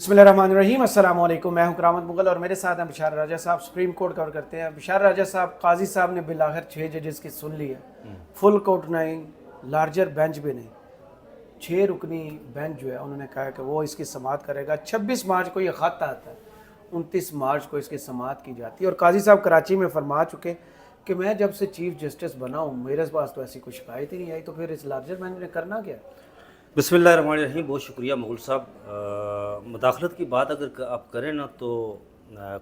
बिस्मिल्लाहिर्रहमानिर्रहीम अस्सलाम वालेकुम। मैं हूं करामत मुगल और मेरे साथ हैं बिशार राजा साहब। सुप्रीम कोर्ट कवर करते हैं। बिशार राजा साहब, काजी साहब ने बिल आखिर 6 जजेस की सुन ली है। फुल कोर्ट नहीं, लार्जर बेंच भी नहीं, 6 रुकनी बेंच जो है उन्होंने कहा है कि वो इसकी समाअत करेगा। 26 मार्च को ये ख़त आता है, 29 मार्च को इसकी समाअत की जाती है। और काजी साहब कराची में फरमा चुके कि मैं जब से चीफ जस्टिस बना हूँ मेरे पास तो ऐसी कोई शिकायत ही नहीं आई, तो फिर इस लार्जर बेंच ने करना क्या? बिस्मिल्लाहिर्रहमानिर्रहीम। बहुत शुक्रिया मुगल साहब। मुदाखलत की बात अगर आप करें ना तो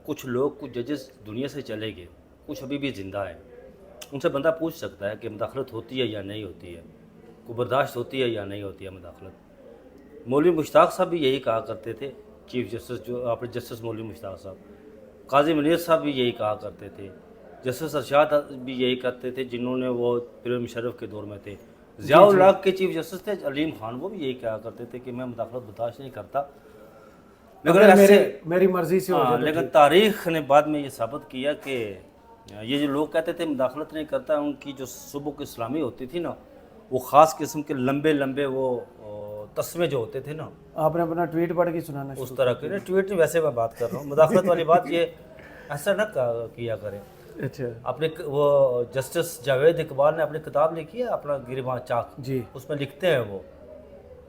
कुछ लोग, कुछ जजेस दुनिया से चले गए, कुछ अभी भी ज़िंदा है। उनसे बंदा पूछ सकता है कि मुदाखलत होती है या नहीं होती है, को बर्दाश्त होती है या नहीं होती है मुदाखलत। मौलवी मुश्ताक साहब भी यही कहा करते थे, चीफ जस्टिस जो अपने जस्टिस मौलवी मुश्ताक साहब, काजी मुनीर साहब भी यही कहा करते थे, जस्टिस अरशाद भी यही करते थे जिन्होंने वो परवेज़ मुशर्रफ के दौर में थे। ज़ियाउल हक के चीफ जस्टिस थे अलीम खान, वो भी यही कहा करते थे कि मैं मुदाखलत बर्दाश्त नहीं करता। लेकिन मेरी मर्जी से हो जाए तो लेकिन तारीख ने बाद में ये साबित किया कि ये जो लोग कहते थे मुदाखलत नहीं करता, उनकी जो सुबह इस्लामी होती थी ना, वो ख़ास किस्म के लंबे लंबे वो तस्मे जो होते थे ना, आपने अपना ट्वीट पढ़ के सुनाना उस तरह के ना ट्वीट नहीं, वैसे मैं बात कर रहा हूँ। मुदाखलत वाली बात ये ऐसा ना किया करें। अच्छा अपने वो जस्टिस जावेद इकबाल ने अपनी किताब लिखी है अपना गिरबान चाक जी, उसमें लिखते हैं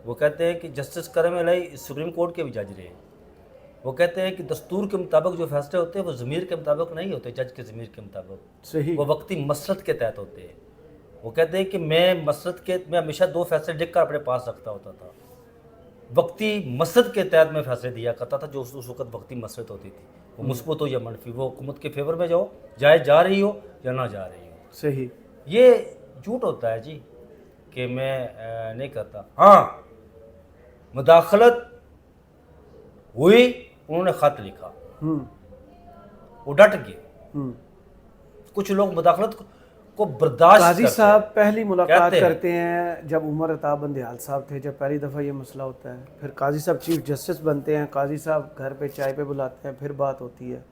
वो कहते हैं कि जस्टिस करम अलई सुप्रीम कोर्ट के भी जज रहे। वो कहते हैं कि दस्तूर के मुताबिक जो फैसले होते हैं वो ज़मीर के मुताबिक नहीं होते, जज के ज़मीर के मुताबिक, सही। वो वक्ती मसलत के तहत होते हैं। वो कहते हैं कि मैं हमेशा 2 फैसले लिख कर अपने पास रखता होता था। वक्ती मसलत के तहत मैं फैसले दिया करता था, जो उस वक्त वक्ती मसलत होती थी, वो मुस्बत हो या मनफी, वो हुकूमत के फेवर में जाओ, जा रही हो या ना जा रही हो। सही। ये झूठ होता है जी कि मैं नहीं करता। हाँ, मुदाखलत हुई, उन्होंने ख़त लिखा, वो डट गए। कुछ लोग मुदाखलत को बर्दाश्त काजी करते साहब हैं। पहली मुलाकात कहते हैं। करते हैं जब उमर अताब बंदियाल साहब थे, जब पहली दफ़ा ये मसला होता है। फिर काजी साहब चीफ जस्टिस बनते हैं, काजी साहब घर पे चाय पे बुलाते हैं, फिर बात होती है।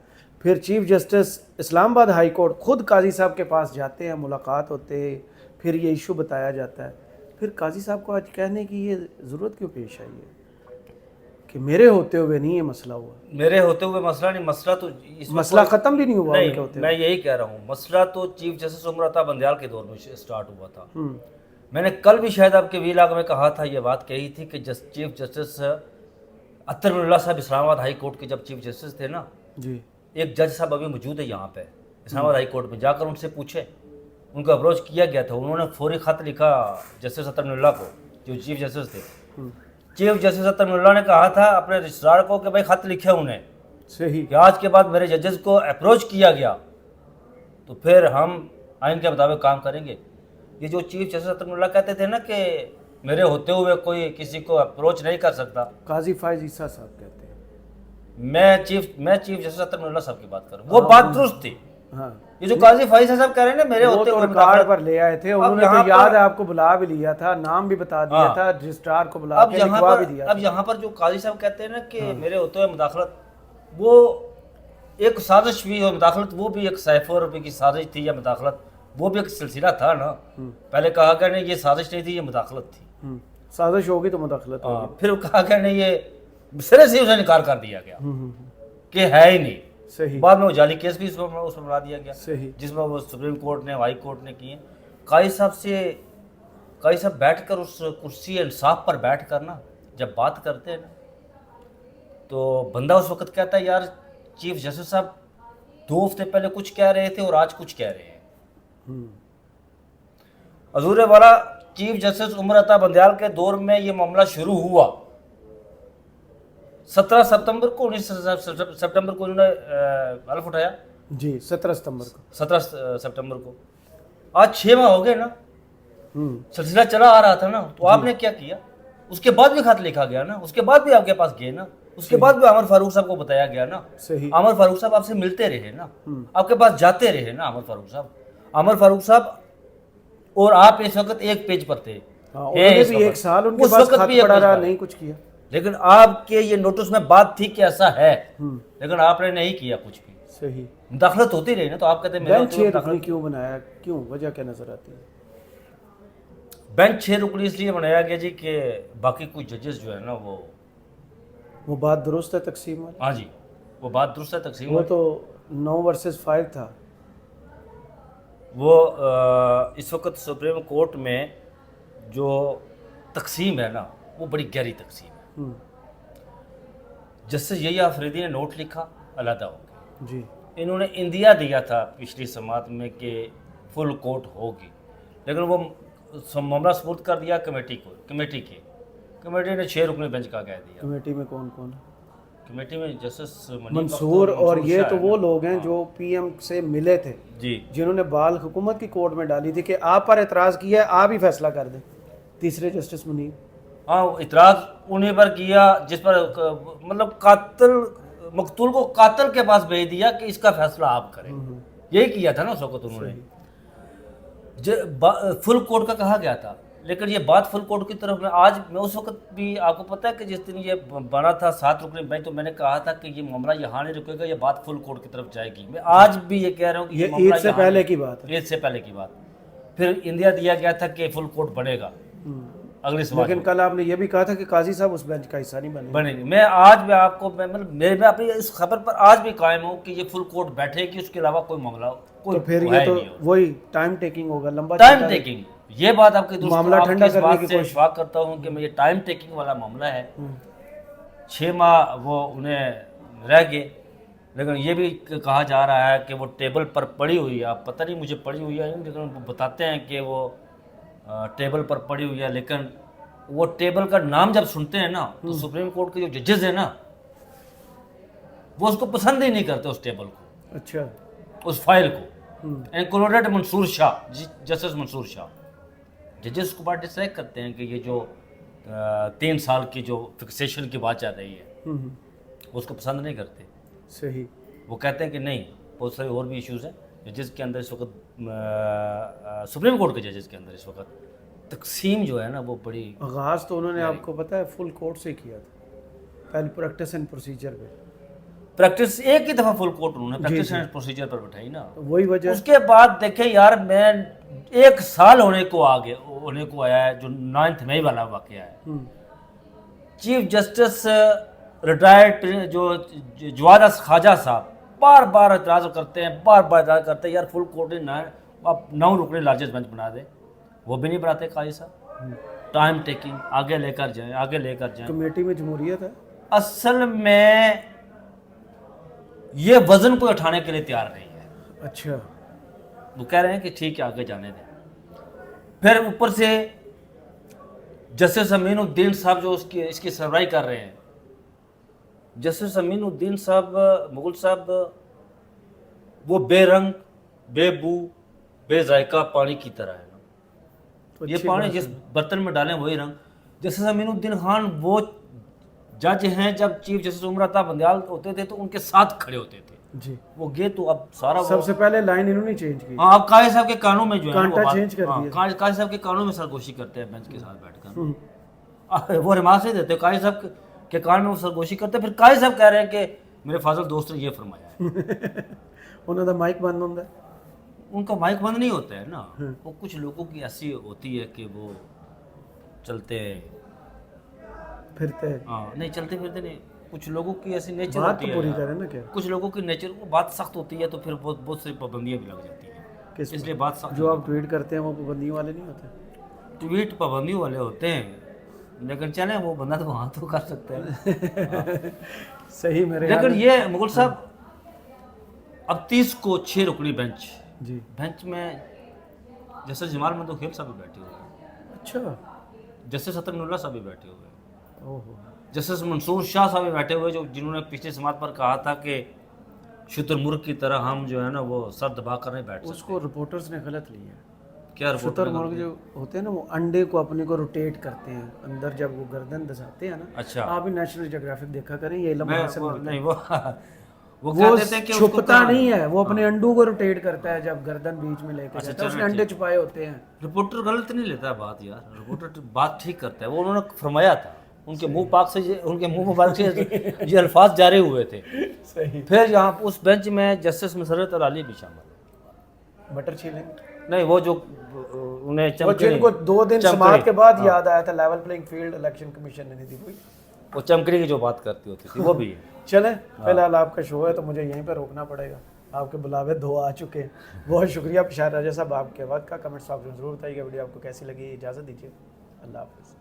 फिर chief justice Islamabad high court खुद काजी साहब के पास जाते हैं, मुलाकात होते हैं, फिर ये इशू बताया जाता है। फिर काजी साहब को आज कहने की ये ज़रूरत क्यों पेश आई है कि मेरे होते हुए नहीं ये मसला हुआ? मेरे होते हुए मसला नहीं, मसला तो मसला ख़त्म भी नहीं हुआ नहीं, उनके होते मैं यही कह रहा हूँ, मसला तो चीफ जस्टिस उमर अता बंदयाल के दौर में स्टार्ट हुआ था। मैंने कल भी शायद आपके वीलाग में कहा था, ये बात कही थी कि चीफ जस्टिस अत्तरुल्लाह साहब इस्लामाबाद हाई कोर्ट के जब चीफ जस्टिस थे ना जी, एक जज साहब अभी मौजूद है यहाँ पे इस्लामाबाद हाई कोर्ट में, जाकर उनसे पूछे, उनको अप्रोच किया गया था। उन्होंने फौरी ख़त लिखा जस्टिस अत्तरुल्लाह को, जो चीफ जस्टिस थे। चीफ जस्टिस अत्तरुल्लाह ने कहा था अपने रजिस्ट्रार को कि भाई ख़त लिखे उन्हें सही। कि आज के बाद मेरे जजेस को अप्रोच किया गया तो फिर हम आइन के मुताबिक काम करेंगे। ये जो चीफ जस्टिस अत्तरुल्लाह कहते थे ना कि मेरे होते हुए कोई किसी को अप्रोच नहीं कर सकता, काजी फायज ईसा साहब कहते हैं। मैं चीफ जस्टिस अत्तरुल्लाह साहब की बात कर रहा हूँ, वो बात दुरुस्त थी। हाँ, ये जो काजी फाइज साहब कह रहे हैं ना मेरे वो होते तो हुए रिकॉर्ड पर ले आए थे उन्होंने, यहाँ तो याद पर- है आपको बुला भी लिया था, नाम भी बता दिया हाँ। था, रजिस्ट्रार को बुला के लिखवा भी दिया अब था। यहाँ पर जो काजी साहब कहते हैं ना कि मेरे होते हुए मुदाखलत, वो एक साजिश भी हो, मुदाखलत वो भी एक सैफों रुपये की साजिश थी, या मुदाखलत वो भी एक सिलसिला था ना। पहले कहा गया नहीं ये साजिश नहीं थी, ये मुदाखलत थी। साजिश होगी तो मुदाखलत होगी। फिर कहा गया नहीं, ये सिरे से उसे इनकार कर दिया गया कि है ही नहीं। सही। बाद में वो जाली केस भी उसमें बना दिया गया, सही। जिसमें वो सुप्रीम कोर्ट ने, हाई कोर्ट ने किए। काजी साहब बैठकर उस कुर्सी इंसाफ पर बैठ कर ना जब बात करते हैं ना, तो बंदा उस वक्त कहता है यार चीफ जस्टिस साहब 2 हफ्ते पहले कुछ कह रहे थे और आज कुछ कह रहे हैं। हजूर वाला चीफ जस्टिस उमर अता बंदयाल के दौर में ये मामला शुरू हुआ 17 सितंबर को, 19 सितंबर को उन्होंने हल्फ उठाया जी, 17 सितंबर को। 17 सितंबर को। आज 6 माह हो गए ना, सिलसिला चला आ रहा था ना, तो आपने क्या किया? उसके बाद भी खत लिखा गया ना, उसके बाद भी आपके पास गए ना, उसके बाद भी अमर फारूक साहब को बताया गया ना। सही। अमर फारूक साहब आपसे मिलते रहे ना, आपके पास जाते रहे ना। अमर फारूक साहब और आप इस वक्त एक पेज पर थे। हाँ, उन्होंने भी 1 साल उनके पास खत पड़ा रहा, नहीं कुछ किया। लेकिन आपके ये नोटिस में बात थी कि ऐसा है, लेकिन आपने नहीं किया कुछ भी। सही। मुदाखलत होती रही ना, तो आप कहते बेंच 6 रुकनी क्यों बनाया, क्यों, वजह क्या नजर आती है? बेंच 6 रुकनी इसलिए बनाया गया जी कि बाकी कुछ जजेस जो है ना वो वो बात दुरुस्त है तकसीम वाली? हाँ जी, वो बात दुरुस्त है तकसीम वो वाली। तो 9 वर्सेस 5 था। वो इस वक्त सुप्रीम कोर्ट में जो तकसीम है ना, वो बड़ी गहरी तकसीम है। हम्म, जस्टिस यही आफरीदी ने नोट लिखा, अलहदा हो गया। जी। इन्होंने इंदिया दिया था पिछली समात में कि फुल कोर्ट होगी, लेकिन वो मामला सपुर्द कर दिया कमेटी ने 6 रुकनी बेंच का कह दिया। कमेटी में कौन कौन है? कमेटी में जस्टिस मंसूर और ये शाह तो है वो ना। लोग हैं जो पीएम से मिले थे, जी जिन्होंने बाल हुकूमत की कोर्ट में डाली थी कि आप पर एतराज़ किया है, आप ही फैसला कर दें। तीसरे जस्टिस मुनीर। हाँ, इतराज़ उन्हीं पर किया जिस पर मतलब मकतूल को कातिल के पास भेज दिया कि इसका फैसला आप करें। यही किया था ना उस वक्त उन्होंने। फुल कोर्ट का कहा गया था, लेकिन ये बात फुल कोर्ट की तरफ में आज मैं उस वक्त भी आपको पता है कि जिस दिन ये बना था 7 रुकनी बेंच, तो मैंने कहा था कि ये मामला यहाँ नहीं रुकेगा, ये बात फुल कोर्ट की तरफ जाएगी। मैं आज भी ये कह रहा हूँ कि ये मामला ईद से यहाँ पहले नहीं- की बात है। ईद से पहले की बात। फिर इंदिया दिया गया था कि फुल कोर्ट बनेगा अगले सवाल लेकिन कल आपने ये भी कहा था कि काजी साहब उस बेंच का हिस्सा नहीं बने। बनेगी। मैं आज भी आपको मैं अपनी इस खबर पर आज भी कायम हूँ कि ये फुल कोर्ट बैठेगी, उसके अलावा कोई मामला तो फिर ये तो वही टाइम टेकिंग होगा, लंबा टाइम चलता टेकिंग। ये बात आपकी दोस्तों, मामला आपकी ठंडा इस करने बात की से कोशिश। इत्तेफाक करता हूँ कि मैं ये टाइम टेकिंग वाला मामला है। 6 माह वो उन्हें रह गए, लेकिन ये भी कहा जा रहा है कि वो टेबल पर पड़ी हुई है। आप पता नहीं मुझे पड़ी हुई है, लेकिन वो बताते हैं कि वो टेबल पर पड़ी हुई है। लेकिन वो टेबल का नाम जब सुनते हैं ना, तो सुप्रीम कोर्ट के जो जजेस हैं ना, वो उसको पसंद ही नहीं करते, उस टेबल को, अच्छा। उस फाइल को। Included Mansoor Shah, justice Mansoor Shah. जजेस को बात डिसलाइक करते हैं कि ये जो 3 साल की जो फिक्सेशन की बात चल रही है, उसको पसंद नहीं करते। सही। वो कहते हैं कि नहीं, बहुत सारे और भी इश्यूज हैं जजेस के अंदर इस वक्त, सुप्रीम कोर्ट के जजेस के अंदर इस वक्त तकसीम जो है ना, वो बड़ी आगाज़ तो उन्होंने आपको पता है फुल कोर्ट से किया था, पहले प्रैक्टिस एंड प्रोसीजर पे। प्रैक्टिस एक ही दफ़ा फुल कोर्ट उन्होंने प्रैक्टिस एंड प्रोसीजर पर बैठाई ना। तो वही वजह। उसके बाद देखें यार, मैं 1 साल होने को आया है, जो 9 मई वाला वाकया है। चीफ जस्टिस रिटायर्ड जो जवाद ख्वाजा साहब बार बार एतराज़ करते हैं, यार फुल कोर्ट ही ना, आप 9 रुकने लार्जेस्ट बेंच बना दे। वो भी नहीं बनाते काजी साहब। टाइम टेकिंग, आगे लेकर जाएं। कमेटी में जमहूरियत है। असल में ये वजन को उठाने के लिए तैयार नहीं है। अच्छा। वो कह रहे हैं कि ठीक है, आगे जाने दें। फिर ऊपर से जस्टिस अमीनुद्दीन साहब जो इसकी सरबराही कर रहे हैं, जस्टिस अमीनुद्दीन साहब मुगल साहब, वो बेरंग, बेबू, बेजायका पानी की तरह है ना। तो ये अच्छी पानी बात जिस है। बर्तन में डालें वही रंग। जस्टिस अमीनुद्दीन खान वो जज हैं, जब चीफ जस्टिस उमर अता बंदयाल होते थे तो उनके साथ खड़े होते थे। जी। वो गए तो अब सारा सबसे पहले लाइन इन्होंने चेंज की। हाँ, अब काजी साहब के कानून में जो है ना, कांटा वो चेंज कर दिया। काजी साहब के कानून में सरगोशी करते हैं बेंच के साथ बैठकर। वो रिमार्क से देते, काजी साहब के कान में वो सरगोशी करते हैं। फिर काजी साहब कह रहे हैं कि मेरे फाजल दोस्त ने ये फरमाया है। उन्होंने माइक बंद होता है। उनका माइक बंद नहीं होता है ना। वो कुछ लोगों की ऐसी होती है कि वो चलते फिरते। हाँ, नहीं चलते फिरते नहीं। कुछ लोगों की ऐसी नेचर बात होती तो है पूरी यार। करें ना क्या। कुछ लोगों की नेचर, वो बात सख्त होती है तो फिर बहुत बहुत सारी पाबंदियाँ भी लग जाती हैं, किस इसलिए बात सख्त। जो आप ट्वीट करते हैं वो पाबंदियों वाले नहीं होते। ट्वीट पाबंदियों वाले होते हैं, लेकिन चले वो बंदा तो वहाँ तो कर सकता है। सही मेरे लेकिन ख्याल ये मुगल साहब, अब 30 को 6 रुकनी बेंच जी। बेंच में जस्टिस जमाल मंदोखेल साहब भी बैठे हुए हैं, अच्छा। जस्टिस अतनुल्लाह साहब भी बैठे हुए हैं, ओहो। जस्टिस मंसूर शाह साहब भी बैठे हुए, जो जिन्होंने पिछले समात पर कहा था कि शुतुरमुर्ग की तरह हम जो है ना वो सर दबा कर नहीं बैठ सकते। उसको रिपोर्टर्स ने गलत लिया। क्या रिपोर्ट? शुतुरमुर्ग जो होते हैं ना, वो अंडे को अपने को रोटेट करते हैं अंदर, जब वो गर्दन दसाते हैं ना। अच्छा। आप भी नेशनल ज्योग्राफिक देखा करें, ये इल्म मैं हासिल वो, करते नहीं हैं। वो वो कहते थे कि उसको छुपता नहीं है, वो अपने अंडों को रोटेट करता है जब गर्दन बीच में लेकर जाता है, उसने अंडे छुपाए होते हैं। रिपोर्टर गलत नहीं लेता बात यार, रिपोर्टर बात ठीक करता है। वो उन्होंने फरमाया था, उनके मुंह पाक से उनके मुंह मुबारक से ये अल्फाज जारी हुए थे। सही। फिर यहाँ उस बेंच में जस्टिस मसरत अली भी शामिल। बटर चिलिंग नहीं, वो जो उन्हें वो जिनको 2 दिन समात के बाद याद आया था, level playing field election commission ने दी हुई। वो चमकने की जो बात करती होती थी वो भी है। चले फिलहाल आपका शो है तो मुझे यहीं पर रोकना पड़ेगा, आपके बुलावे 2 आ चुके हैं। बहुत शुक्रिया बिशार राजा साहब आपके वक्त का। कमेंट्स बॉक्स में ज़रूर बताइएगा वीडियो आपको कैसी लगी। इजाज़त दीजिए, अल्लाह हाफ़िज़।